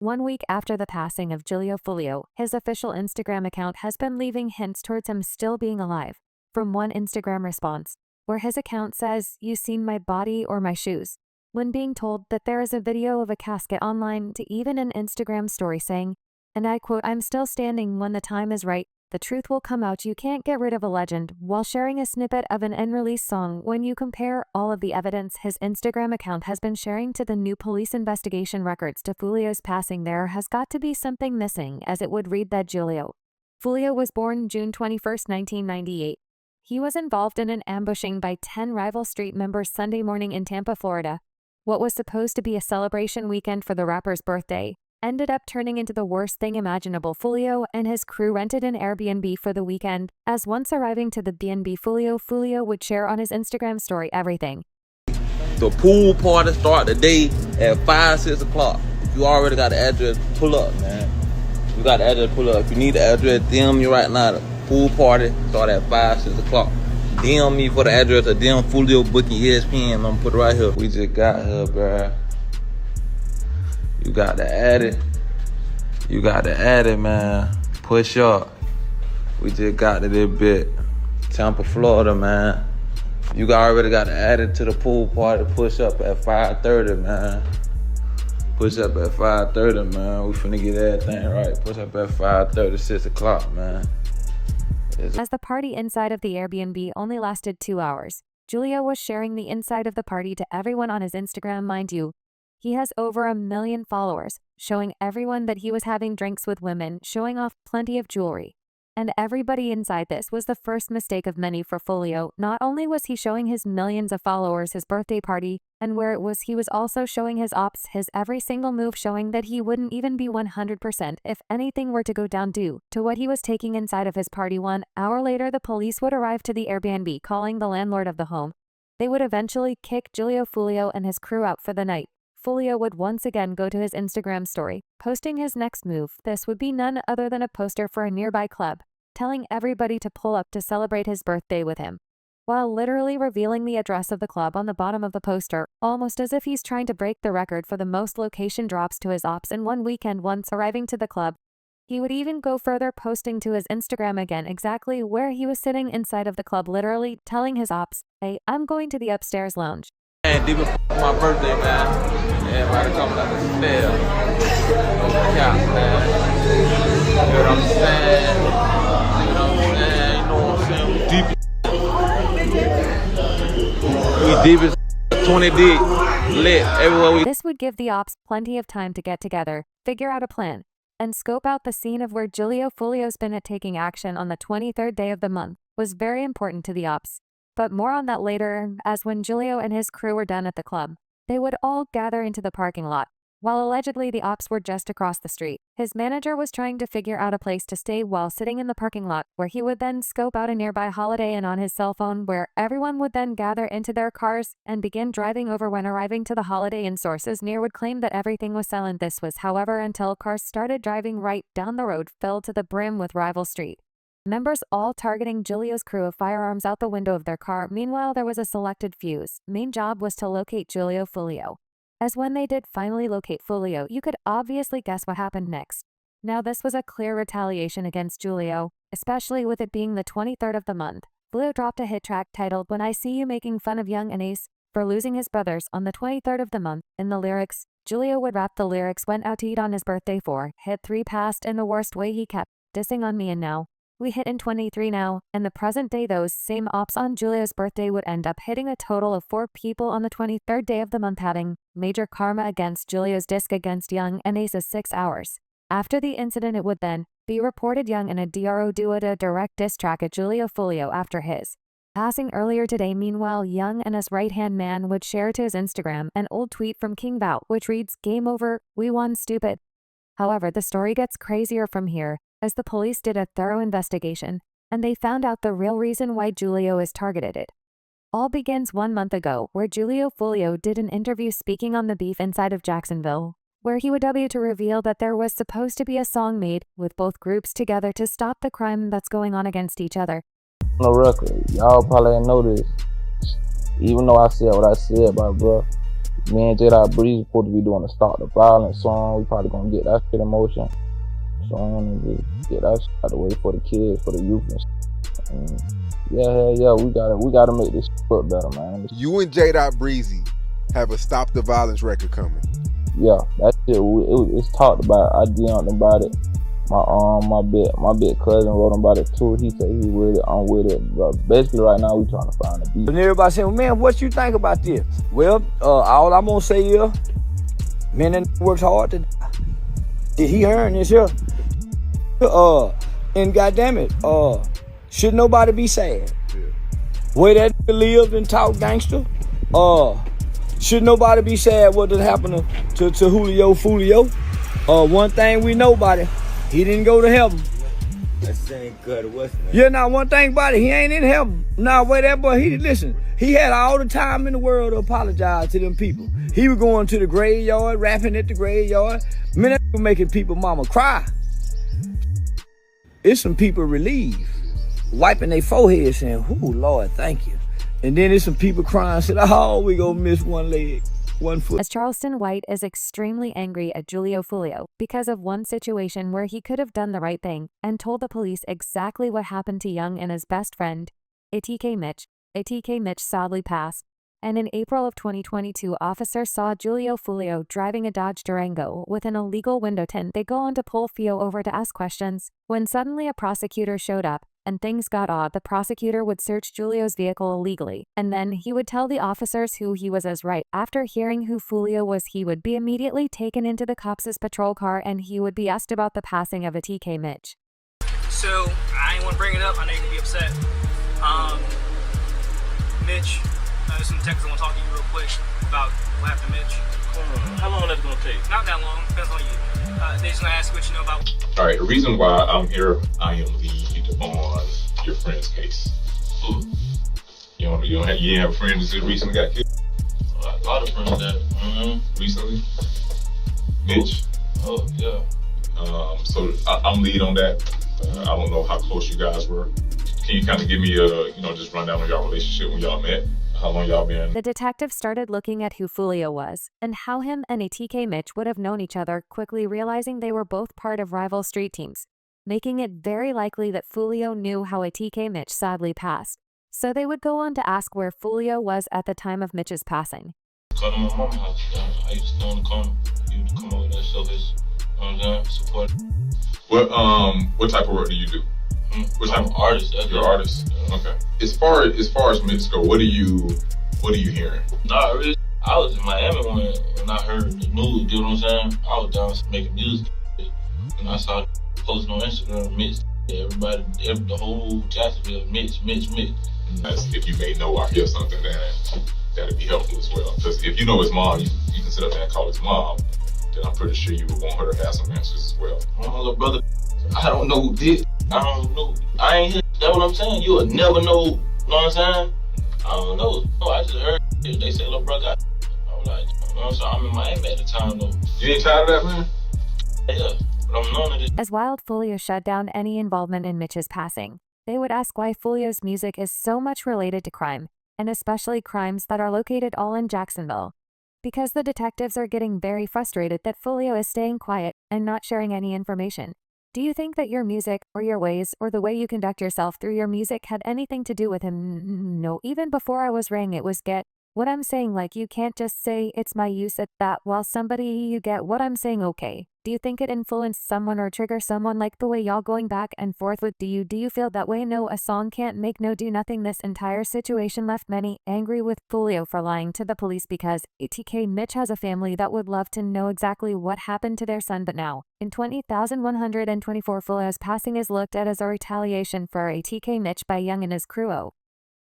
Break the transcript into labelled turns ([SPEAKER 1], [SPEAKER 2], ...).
[SPEAKER 1] 1 week after the passing of Julio Foolio, his official Instagram account has been leaving hints towards him still being alive. From one Instagram response, where his account says, "You seen my body or my shoes?" When being told that there is a video of a casket online, to even an Instagram story saying, and I quote, "I'm still standing when the time is right. The truth will come out. You can't get rid of a legend," while sharing a snippet of an unreleased song. When you compare all of the evidence his Instagram account has been sharing to the new police investigation records to Julio's passing, there has got to be something missing, as it would read that Julio Foolio was born June 21, 1998. He was involved in an ambushing by 10 rival street members Sunday morning in Tampa, Florida. What was supposed to be a celebration weekend for the rapper's birthday ended up turning into the worst thing imaginable. Foolio and his crew rented an Airbnb for the weekend, as once arriving to the B&B, Foolio would share on his Instagram story everything.
[SPEAKER 2] The pool party start today at 5, 6 o'clock. If you already got the address, pull up, man. You got the address, pull up. If you need the address, DM me right now. The pool party start at 5, 6 o'clock. DM me for the address or DM Foolio booking ESPN. I'm gonna put it right here. We just got here, bruh. You got to add it. You got to add it, man. Push up. We just got to this bit. Tampa, Florida, man. You already got to add it to the pool party. Push up at 5:30, man. Push up at 5:30, man. We finna get everything right. Push up at 5:30, 6 o'clock, man.
[SPEAKER 1] As the party inside of the Airbnb only lasted 2 hours, Julio was sharing the inside of the party to everyone on his Instagram, mind you. He has over 1 million followers, showing everyone that he was having drinks with women, showing off plenty of jewelry. And everybody inside this was the first mistake of many for Foolio. Not only was he showing his millions of followers his birthday party, and where it was, he was also showing his ops, his every single move, showing that he wouldn't even be 100% if anything were to go down due to what he was taking inside of his party. 1 hour later, the police would arrive to the Airbnb, calling the landlord of the home. They would eventually kick Julio Foolio and his crew out for the night. Foolio would once again go to his Instagram story, posting his next move. This would be none other than a poster for a nearby club, telling everybody to pull up to celebrate his birthday with him, while literally revealing the address of the club on the bottom of the poster, almost as if he's trying to break the record for the most location drops to his ops in one weekend. Once arriving to the club, he would even go further, posting to his Instagram again exactly where he was sitting inside of the club, literally telling his ops, "Hey, I'm going to the upstairs lounge."
[SPEAKER 2] And deep my birthday, man. Everybody coming out the stairs. Yeah, man. You know what I'm saying? You know what I'm saying? We deep as 20 deep. Lit everywhere we.
[SPEAKER 1] This would give the ops plenty of time to get together, figure out a plan, and scope out the scene of where Julio Foolio's been at. Taking action on the 23rd day of the month was very important to the ops. But more on that later, as when Julio and his crew were done at the club, they would all gather into the parking lot. While allegedly the ops were just across the street, his manager was trying to figure out a place to stay while sitting in the parking lot, where he would then scope out a nearby Holiday Inn on his cell phone, where everyone would then gather into their cars and begin driving over. When arriving to the Holiday Inn, sources near would claim that everything was silent. This was, however, until cars started driving right down the road, filled to the brim with rival street members, all targeting Julio's crew of firearms out the window of their car. Meanwhile, there was a selected few's main job was to locate Julio Foolio. As when they did finally locate Foolio, you could obviously guess what happened next. Now, this was a clear retaliation against Julio, especially with it being the 23rd of the month. Foolio dropped a hit track titled "When I See You," making fun of young Ace for losing his brothers on the 23rd of the month. In the lyrics, Julio would rap the lyrics, "Went out to eat on his birthday 4, hit 3 past in the worst way, he kept dissing on me, and now we hit in 23 now." In the present day, those same ops on Julio's birthday would end up hitting a total of 4 people on the 23rd day of the month, having major karma against Julio's disc against Young and Ace's 6 hours. After the incident, it would then be reported Young and a DRO did a direct diss track at Julio Foolio after his passing earlier today. Meanwhile, Young and his right-hand man would share to his Instagram an old tweet from King Bout, which reads, "Game over, we won, stupid." However, the story gets crazier from here, as the police did a thorough investigation, and they found out the real reason why Julio is targeted. It all begins 1 month ago, where Julio Foolio did an interview speaking on the beef inside of Jacksonville, where he would to reveal that there was supposed to be a song made with both groups together to stop the crime that's going on against each other.
[SPEAKER 3] No record. Y'all probably didn't know this. Even though I said what I said, my bro, Me and J. Breeze supposed to be doing a Stop the Violence song. We probably gonna get that shit in motion soon and just get that shit out of the way for the kids, for the youth and shit. And yeah, we gotta make this look better, man.
[SPEAKER 4] You and J. Breezy have a Stop the Violence record coming.
[SPEAKER 3] Yeah, that shit, it's talked about. I DM'd about it. My big cousin wrote about it too. He said he with it, I'm with it. But basically right now we trying to find a beat.
[SPEAKER 5] And everybody saying, well, man, what you think about this? Well, all I'm gonna say is, man, that works hard to die. Did he earn this here? And goddamn it, should nobody be sad?
[SPEAKER 4] Yeah.
[SPEAKER 5] Way that nigga lived and talk gangster? Should nobody be sad what did happen to Julio Foolio? One thing we know about it, he didn't go to heaven.
[SPEAKER 6] That ain't good. What's that?
[SPEAKER 5] Yeah, now one thing about it, he ain't in heaven. Now wait, that boy, he had all the time in the world to apologize to them people. He was going to the graveyard, rapping at the graveyard. Man, that was making people mama cry. It's some people relieved, wiping their forehead saying, "Oh Lord, thank you." And then there's some people crying, said, "Oh, we gonna miss one leg, one foot."
[SPEAKER 1] As Charleston White is extremely angry at Julio Foolio because of one situation where he could have done the right thing and told the police exactly what happened to Young and his best friend, ATK Mitch. ATK Mitch sadly passed, and in April of 2022, officers saw Julio Foolio driving a Dodge Durango with an illegal window tint. They go on to pull Fio over to ask questions, when suddenly a prosecutor showed up, and things got odd. The prosecutor would search Julio's vehicle illegally, and then he would tell the officers who he was as right. After hearing who Foolio was, he would be immediately taken into the cops' patrol car, and he would be asked about the passing of ATK Mitch.
[SPEAKER 7] So, I ain't want to bring it up, I know you're going to be upset. Mitch, there's some texts I want to talk to you real quick about what happened to Mitch.
[SPEAKER 8] How long that's gonna take?
[SPEAKER 7] Not that long, depends on you. They just gonna ask what you know about.
[SPEAKER 8] All right, the reason why I'm here, I am lead on your friend's case. You didn't have a friend that recently got killed?
[SPEAKER 9] A lot of friends that
[SPEAKER 8] Recently? Mitch?
[SPEAKER 9] Oh yeah.
[SPEAKER 8] So I'm lead on that. I don't know how close you guys were. Can you kind of give me just rundown on y'all relationship when y'all met? How long y'all been?
[SPEAKER 1] The detective started looking at who Foolio was, and how him and ATK Mitch would have known each other, quickly realizing they were both part of rival street teams, making it very likely that Foolio knew how ATK Mitch sadly passed. So they would go on to ask where Foolio was at the time of Mitch's passing.
[SPEAKER 9] Come to my mom's house. I used to know him to come. He would come over there, show his support.
[SPEAKER 8] What type of work do you do? What type
[SPEAKER 9] I'm
[SPEAKER 8] of
[SPEAKER 9] artist?
[SPEAKER 8] You're an artist. Okay. As far as Mitch go, what are you hearing?
[SPEAKER 9] Nah, really. I was in Miami when I heard the news. You know what I'm saying? I was down making music, and I saw posting on Instagram. Mitch, everybody, the whole Jacksonville, Mitch.
[SPEAKER 8] That's, if you may know or hear something, that'd be helpful as well. Because if you know his mom, you can sit up there and call his mom. Then I'm pretty sure you would want her to have some answers as well.
[SPEAKER 9] My little brother, I don't know who did. I don't know. I ain't hear. That's what I'm saying. You'll never know. You know what I'm saying? I don't know. No, I just heard. They say little brother. I'm like, you know what I'm saying? I'm in Miami at the time though.
[SPEAKER 8] You ain't tired of that, man?
[SPEAKER 9] Yeah, but I'm known to this.
[SPEAKER 1] As Wild Foolio shut down any involvement in Mitch's passing, they would ask why Foolio's music is so much related to crime, and especially crimes that are located all in Jacksonville. Because the detectives are getting very frustrated that Foolio is staying quiet and not sharing any information. Do you think that your music, or your ways, or the way you conduct yourself through your music had anything to do with him? No, even before I was rang, it was get what I'm saying. Like, you can't just say it's my use at that while somebody, you get what I'm saying, okay? Do you think it influenced someone or trigger someone, like the way y'all going back and forth with do you feel that way? No, a song can't make no do nothing. This entire situation left many angry with Foolio for lying to the police, because ATK Mitch has a family that would love to know exactly what happened to their son. But now, in 20,124, Foolio's passing is looked at as a retaliation for ATK Mitch by Young and his crew.